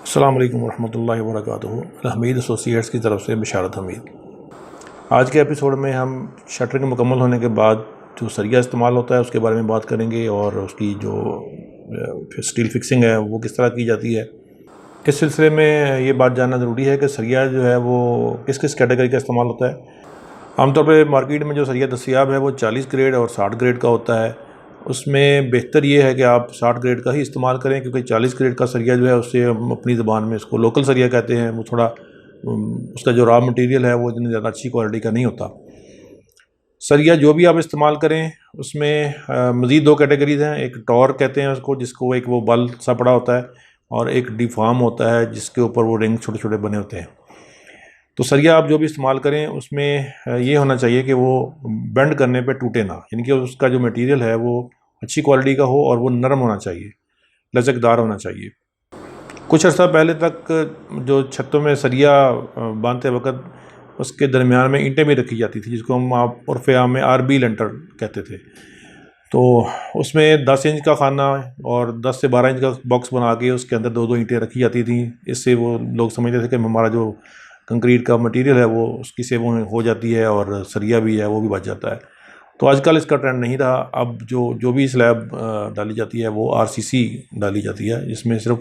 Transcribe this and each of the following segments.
अस्सलाम वालेकुम रहमतुल्लाहि व बरकातुहू। हमीद एसोसिएट्स की तरफ से बिशारत हमीद। आज के एपिसोड में हम शटरिंग मुकम्मल होने के बाद जो सरिया इस्तेमाल होता है उसके बारे में बात करेंगे और उसकी जो स्टील फिक्सिंग है वो किस तरह की जाती है। इस सिलसिले में ये बात जानना ज़रूरी है कि सरिया जो है वो किस किस कैटेगरी का इस्तेमाल होता है। आमतौर पर मार्केट में जो सरिया दस्तियाब है वो 40 ग्रेड और 60 ग्रेड का होता है। उसमें बेहतर ये है कि आप 60 ग्रेड का ही इस्तेमाल करें, क्योंकि 40 ग्रेड का सरिया जो है उससे हम अपनी ज़बान में इसको लोकल सरिया कहते हैं। वो थोड़ा उसका जो रॉ मटेरियल है वो इतनी ज़्यादा अच्छी क्वालिटी का नहीं होता। सरिया जो भी आप इस्तेमाल करें उसमें मज़ीद दो कैटेगरीज़ हैं। एक टॉर कहते हैं उसको, जिसको एक वो बल सा पड़ा होता है, और एक डिफॉर्म होता है जिसके ऊपर वो रिंग छोटे छोटे बने होते हैं। तो सरिया आप जो भी इस्तेमाल करें उसमें ये होना चाहिए कि वो बेंड करने पे टूटे ना, यानी कि उसका जो मटेरियल है वो अच्छी क्वालिटी का हो और वो नरम होना चाहिए, लचकदार होना चाहिए। कुछ अर्सा पहले तक जो छतों में सरिया बांधते वक्त उसके दरमियान में ईंटें भी रखी जाती थी, जिसको हम आप उर्फ़ आम में आरबी लेंटर कहते थे। तो उसमें 10 इंच का खाना और 10 से 12 इंच का बॉक्स बना के उसके अंदर दो दो ईंटें रखी जाती थी। इससे वो लोग समझते थे कि हमारा जो कंक्रीट का मटेरियल है वो उसकी सेविंग हो जाती है और सरिया भी है वो भी बच जाता है। तो आजकल इसका ट्रेंड नहीं रहा। अब जो भी स्लैब डाली जाती है वो आरसीसी डाली जाती है, जिसमें सिर्फ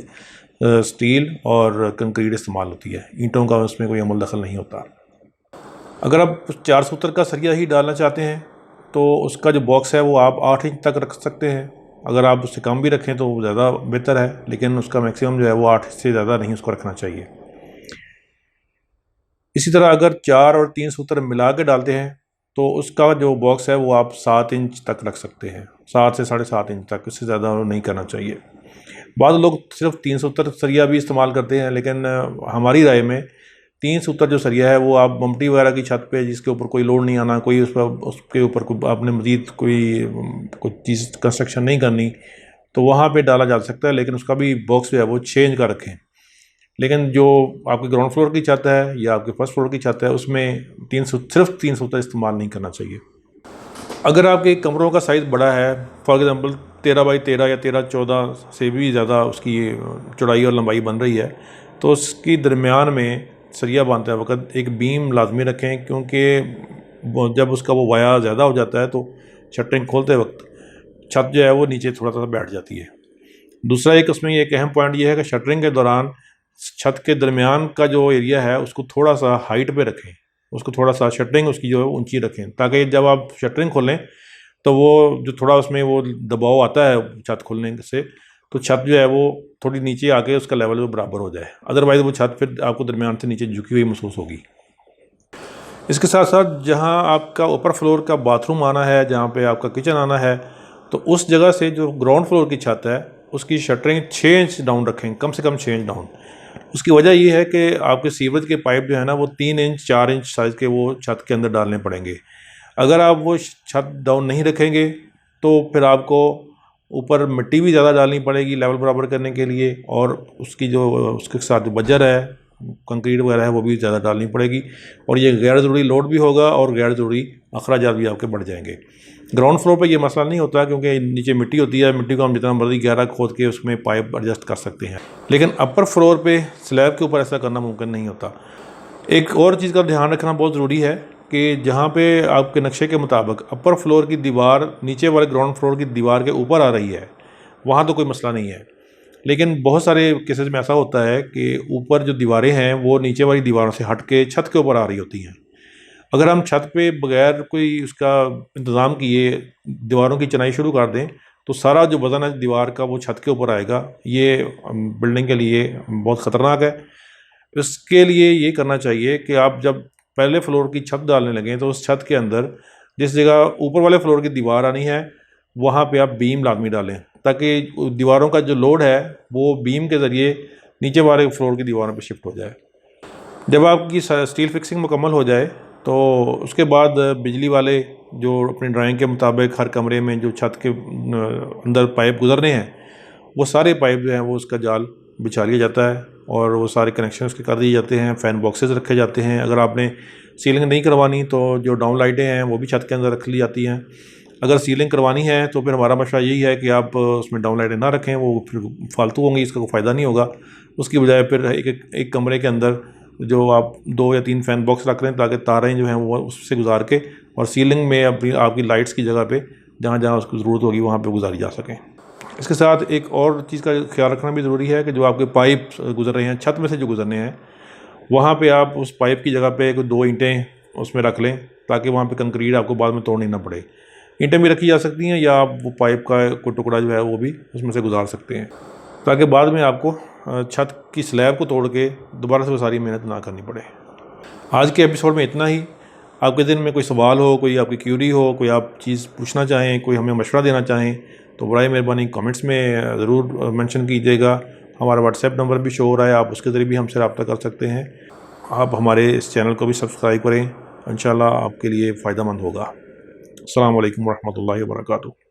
स्टील और कंक्रीट इस्तेमाल होती है, ईंटों का उसमें कोई अमल दखल नहीं होता। अगर आप 4 सूत्र का सरिया ही डालना चाहते हैं तो उसका जो बॉक्स है वो आप 8 इंच तक रख सकते हैं। अगर आप उससे कम भी रखें तो ज़्यादा बेहतर है, लेकिन उसका मैक्सिमम जो है वो 8 से ज़्यादा नहीं उसको रखना चाहिए। इसी तरह अगर 4 और 3 सूत्र मिला के डालते हैं तो उसका जो बॉक्स है वो आप 7 इंच तक रख सकते हैं, 7 से 7.5 इंच तक, इससे ज़्यादा नहीं करना चाहिए। बाद लोग सिर्फ 3 सूत्र सरिया भी इस्तेमाल करते हैं, लेकिन हमारी राय में 3 सूत्र जो सरिया है वो आप ममटी वगैरह की छत पे, जिसके ऊपर कोई लोड नहीं आना, कोई उस पर उसके ऊपर कोई आपने मज़ीद कोई चीज़ कंस्ट्रक्शन नहीं करनी, तो वहाँ पे डाला जा सकता है। लेकिन उसका भी बॉक्स जो है वो 6 इंच का रखें। लेकिन जो आपके ग्राउंड फ्लोर की छत है या आपके फर्स्ट फ्लोर की छत है उसमें सिर्फ 3 सूत्र इस्तेमाल नहीं करना चाहिए। अगर आपके कमरों का साइज़ बड़ा है, फॉर एग्ज़ाम्पल 13 बाई 13 या 13-14 से भी ज़्यादा उसकी चौड़ाई और लंबाई बन रही है, तो उसकी दरमियान में सरिया बांधते वक्त एक बीम लाजमी रखें, क्योंकि जब उसका वो वाया ज़्यादा हो जाता है तो शटरिंग खोलते वक्त छत जो है वो नीचे थोड़ा सा बैठ जाती है। दूसरा एक उसमें एक अहम पॉइंट ये है कि शटरिंग के दौरान छत के दरमियान का जो एरिया है उसको थोड़ा सा हाइट पे रखें, उसको थोड़ा सा शटरिंग उसकी जो है ऊंची रखें, ताकि जब आप शटरिंग खोलें तो वो जो थोड़ा उसमें वो दबाव आता है छत खोलने से, तो छत जो है वो थोड़ी नीचे आके उसका लेवल वो बराबर हो जाए। अदरवाइज़ वो छत फिर आपको दरमियान से नीचे झुकी हुई महसूस होगी। इसके साथ साथ जहाँ आपका ऊपर फ्लोर का बाथरूम आना है, जहाँ पे आपका किचन आना है, तो उस जगह से जो ग्राउंड फ्लोर की छत है उसकी शटरिंग 6 इंच डाउन रखें, कम से कम 6 इंच डाउन। उसकी वजह ये है कि आपके सीवरेज के पाइप जो है ना वो 3 इंच 4 इंच साइज़ के वो छत के अंदर डालने पड़ेंगे। अगर आप वो छत डाउन नहीं रखेंगे तो फिर आपको ऊपर मिट्टी भी ज़्यादा डालनी पड़ेगी लेवल बराबर करने के लिए, और उसकी जो उसके साथ जो बजर है, कंक्रीट वगैरह है, वो भी ज़्यादा डालनी पड़ेगी, और ये गैर ज़रूरी लोड भी होगा और गैर ज़रूरी अखराजात भी आपके बढ़ जाएंगे। ग्राउंड फ्लोर पे ये मसला नहीं होता, क्योंकि नीचे मिट्टी होती है, मिट्टी को हम जितना मर्जी गहरा खोद के उसमें पाइप एडजस्ट कर सकते हैं। लेकिन अपर फ्लोर पे स्लैब के ऊपर ऐसा करना मुमकिन नहीं होता। एक और चीज़ का ध्यान रखना बहुत ज़रूरी है कि जहाँ पे आपके नक्शे के मुताबिक अपर फ्लोर की दीवार नीचे वाले ग्राउंड फ्लोर की दीवार के ऊपर आ रही है, वहाँ तो कोई मसला नहीं है। लेकिन बहुत सारे केसेस में ऐसा होता है कि ऊपर जो दीवारें हैं वो नीचे वाली दीवारों से हट के छत के ऊपर आ रही होती हैं। अगर हम छत पे बगैर कोई उसका इंतज़ाम किए दीवारों की चिनाई शुरू कर दें तो सारा जो वज़न है दीवार का वो छत के ऊपर आएगा। ये बिल्डिंग के लिए बहुत ख़तरनाक है। इसके लिए ये करना चाहिए कि आप जब पहले फ्लोर की छत डालने लगें तो उस छत के अंदर जिस जगह ऊपर वाले फ्लोर की दीवार आनी है वहाँ पे आप बीम लाजमी डालें, ताकि दीवारों का जो लोड है वो बीम के ज़रिए नीचे वाले फ्लोर की दीवारों पे शिफ्ट हो जाए। जब आपकी स्टील फिक्सिंग मुकम्मल हो जाए तो उसके बाद बिजली वाले जो अपनी ड्राइंग के मुताबिक हर कमरे में जो छत के अंदर पाइप गुजरने हैं वो सारे पाइप जो हैं वो उसका जाल बिछा लिया जाता है और वो सारे कनेक्शन उसके कर दिए जाते हैं। फ़ैन बॉक्सेस रखे जाते हैं। अगर आपने सीलिंग नहीं करवानी तो जो डाउन लाइटें हैं वो भी छत के अंदर रख ली जाती हैं। अगर सीलिंग करवानी है तो फिर हमारा मशवरा यही है कि आप उसमें डाउन लाइटें ना रखें, वो फिर फालतू होंगी, इसका कोई फ़ायदा नहीं होगा। उसकी बजाय फिर एक कमरे के अंदर जो आप 2 या 3 फ़ैन बॉक्स रख रहे हैं ताकि तारें जो हैं वो उससे गुजार के और सीलिंग में अपनी आपकी लाइट्स की जगह पे जहाँ जहाँ उसको ज़रूरत होगी वहाँ पे गुजारी जा सकें। इसके साथ एक और चीज़ का ख्याल रखना भी ज़रूरी है कि जो आपके पाइप गुजर रहे हैं छत में से जो गुजरने हैं, वहाँ पे आप उस पाइप की जगह पे 2 ईंटें उसमें रख लें ताकि वहाँ पे कंक्रीट आपको बाद में तोड़नी ना पड़े। ईंटें भी रखी जा सकती हैं या आप वो पाइप का कोई टुकड़ा जो है वो भी उसमें से गुजार सकते हैं ताकि बाद में आपको छत की स्लैब को तोड़ के दोबारा से वो सारी मेहनत ना करनी पड़े। आज के एपिसोड में इतना ही। आपके दिन में कोई सवाल हो, कोई आपकी क्यूरी हो, कोई आप चीज़ पूछना चाहें, कोई हमें मशवरा देना चाहें तो बड़ी मेहरबानी कमेंट्स में ज़रूर मेंशन कीजिएगा। हमारा व्हाट्सएप नंबर भी शो हो रहा है, आप उसके ज़रिए भी हमसे रब्ता कर सकते हैं। आप हमारे इस चैनल को भी सब्सक्राइब करें, इंशाल्लाह आपके लिए फ़ायदेमंद होगा। अस्सलामु अलैकुम वरहमतुल्लाहि वबरकातुहू।